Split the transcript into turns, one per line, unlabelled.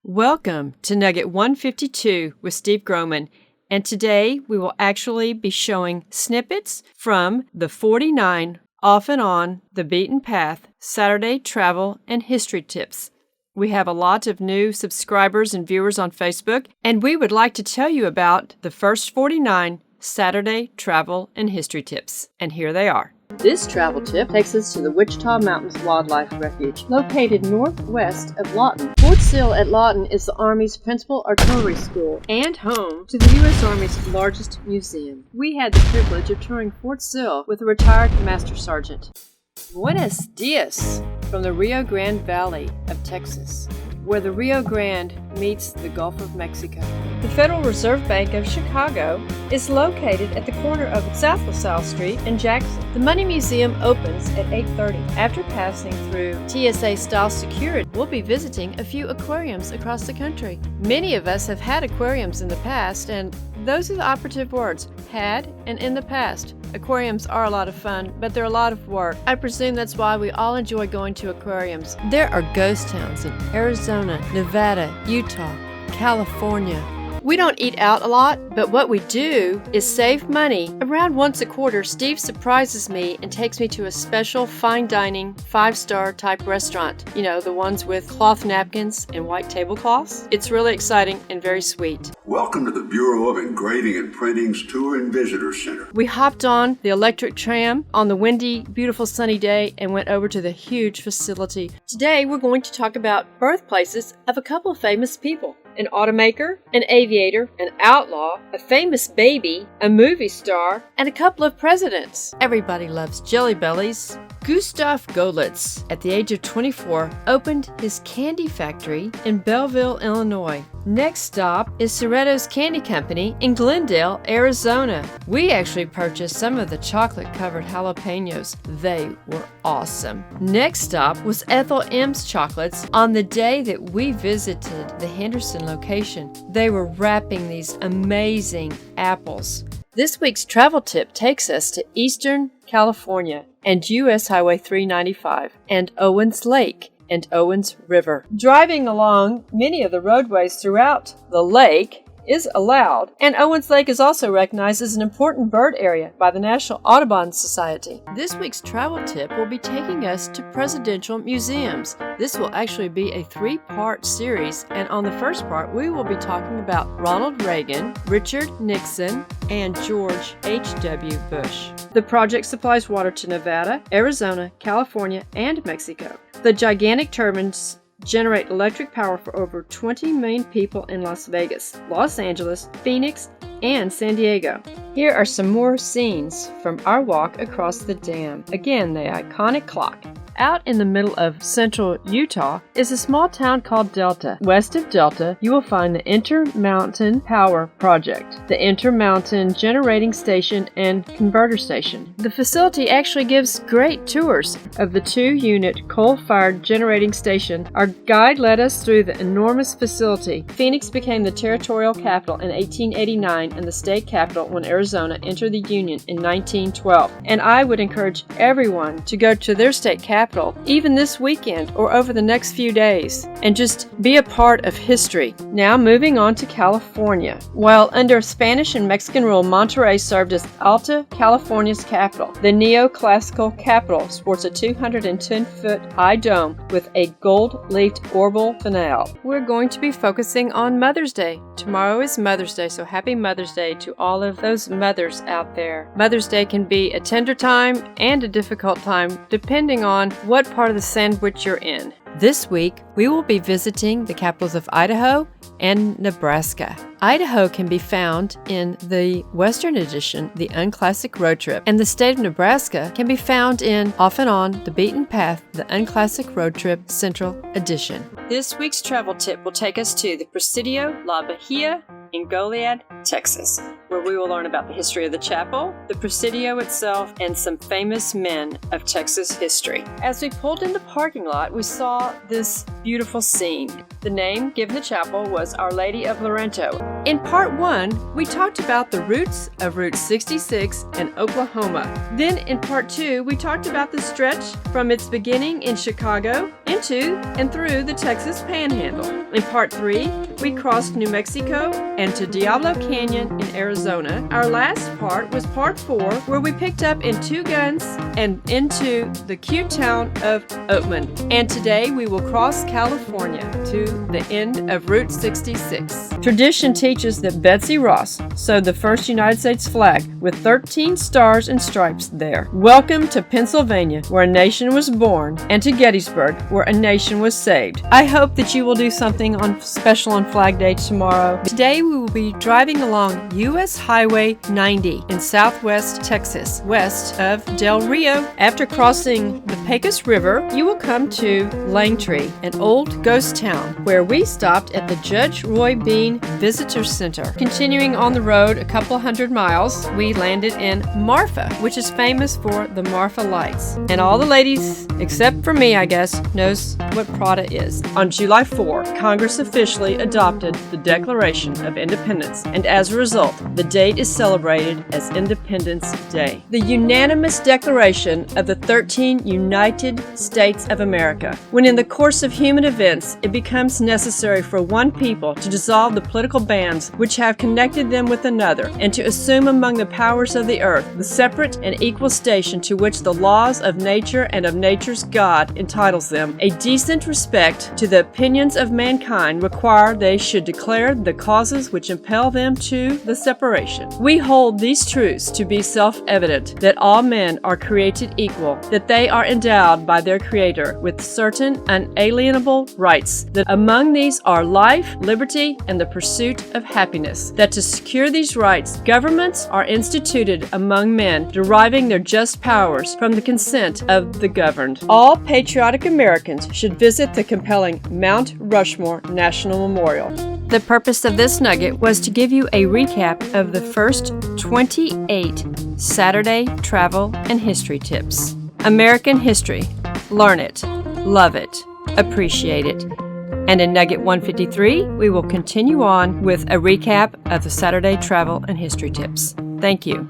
Welcome to Nugget 152 with Steve Groman, and today we will actually be showing snippets from the 49 Off and On the Beaten Path Saturday Travel and History Tips. We have a lot of new subscribers and viewers on Facebook, and we would like to tell you about the first 49 Saturday Travel and History Tips, and here they are.
This travel tip takes us to the Wichita Mountains Wildlife Refuge, located northwest of Lawton. Fort Sill at Lawton is the Army's principal artillery school and home to the U.S. Army's largest museum. We had the privilege of touring Fort Sill with a retired Master Sergeant. Buenos dias from the Rio Grande Valley of Texas, where the Rio Grande meets the Gulf of Mexico. The Federal Reserve Bank of Chicago is located at the corner of South LaSalle Street and Jackson. The Money Museum opens at 8:30. After passing through TSA-style security, we'll be visiting a few aquariums across the country. Many of us have had aquariums in the past, and those are the operative words, had and in the past. Aquariums are a lot of fun, but they're a lot of work. I presume that's why we all enjoy going to aquariums. There are ghost towns in Arizona, Nevada, Utah, California. We don't eat out a lot, but what we do is save money. Around once a quarter, Steve surprises me and takes me to a special fine dining 5-star type restaurant. You know, the ones with cloth napkins and white tablecloths. It's really exciting and very sweet.
Welcome to the Bureau of Engraving and Printing's Tour and Visitor Center.
We hopped on the electric tram on the windy, beautiful sunny day and went over to the huge facility. Today we're going to talk about birthplaces of a couple of famous people. An automaker, an aviator, an outlaw, a famous baby, a movie star, and a couple of presidents. Everybody loves Jelly Bellies. Gustav Golitz, at the age of 24, opened his candy factory in Belleville, Illinois. Next stop is Cerritos Candy Company in Glendale, Arizona. We actually purchased some of the chocolate-covered jalapenos. They were awesome. Next stop was Ethel M's Chocolates on the day that we visited the Henderson location. They were wrapping these amazing apples. This week's travel tip takes us to Eastern California and U.S. Highway 395 and Owens Lake and Owens River. Driving along many of the roadways throughout the lake is allowed, and Owens Lake is also recognized as an important bird area by the National Audubon Society. This week's travel tip will be taking us to presidential museums. This will actually be a 3-part series, and on the first part we will be talking about Ronald Reagan, Richard Nixon, and George H.W. Bush. The project supplies water to Nevada, Arizona, California, and Mexico. The gigantic turbines generate electric power for over 20 million people in Las Vegas, Los Angeles, Phoenix, and San Diego. Here are some more scenes from our walk across the dam. Again, the iconic clock. Out in the middle of central Utah is a small town called Delta. West of Delta, you will find the Intermountain Power Project, the Intermountain Generating Station and Converter Station. The facility actually gives great tours of the 2-unit coal-fired generating station. Our guide led us through the enormous facility. Phoenix became the territorial capital in 1889 and the state capital when Arizona entered the Union in 1912. And I would encourage everyone to go to their state capital even this weekend or over the next few days, and just be a part of history. Now moving on to California. While under Spanish and Mexican rule, Monterrey served as Alta California's capital. The neoclassical capital sports a 210-foot high dome with a gold-leafed orbital finale. We're going to be focusing on Mother's Day. Tomorrow is Mother's Day, so happy Mother's Day to all of those mothers out there. Mother's Day can be a tender time and a difficult time depending on what part of the sandwich you're in. This week, we will be visiting the capitals of Idaho and Nebraska. Idaho can be found in the Western Edition, the Unclassic Road Trip, and the state of Nebraska can be found in Off and On the Beaten Path, the Unclassic Road Trip Central Edition. This week's travel tip will take us to the Presidio La Bahia in Goliad, Texas. where we will learn about the history of the chapel, the Presidio itself, and some famous men of Texas history. As we pulled in the parking lot, we saw this beautiful scene. The name given the chapel was Our Lady of Laurento. In part 1, we talked about the roots of Route 66 in Oklahoma. Then in part 2, we talked about the stretch from its beginning in Chicago into and through the Texas Panhandle. In part 3, we crossed New Mexico and to Diablo Canyon in Arizona. Our last part was part 4, where we picked up in Two Guns and into the cute town of Oatman. And today we will cross California to the end of Route 66. Tradition teaches that Betsy Ross sewed the first United States flag with 13 stars and stripes there. Welcome to Pennsylvania, where a nation was born, and to Gettysburg, where a nation was saved. I hope that you will do something special on Flag Day tomorrow. Today we will be driving along U.S. Highway 90 in southwest Texas, west of Del Rio. After crossing the Pecos River, you will come to Langtree, an old ghost town, where we stopped at the Judge Roy Bean Visitor Center. Continuing on the road a couple hundred miles, we landed in Marfa, which is famous for the Marfa lights. And all the ladies, except for me, I guess, knows what Prada is. On July 4, Congress officially adopted the Declaration of Independence, and as a result, the date is celebrated as Independence Day. The unanimous declaration of the 13 United States of America. When in the course of human events, it becomes necessary for one people to dissolve the political bands which have connected them with another, and to assume among the powers of the earth the separate and equal station to which the laws of nature and of nature's God entitles them, a decent respect to the opinions of mankind require they should declare the causes which impel them to the separation. We hold these truths to be self-evident, that all men are created equal, that they are endowed by their Creator with certain unalienable rights, that among these are life, liberty, and the pursuit of happiness, that to secure these rights, governments are instituted among men, deriving their just powers from the consent of the governed. All patriotic Americans should visit the compelling Mount Rushmore National Memorial. The purpose of this nugget was to give you a recap of the first 28 Saturday travel and history tips. American history. Learn it, love it, appreciate it. And in Nugget 153, we will continue on with a recap of the Saturday travel and history tips. Thank you.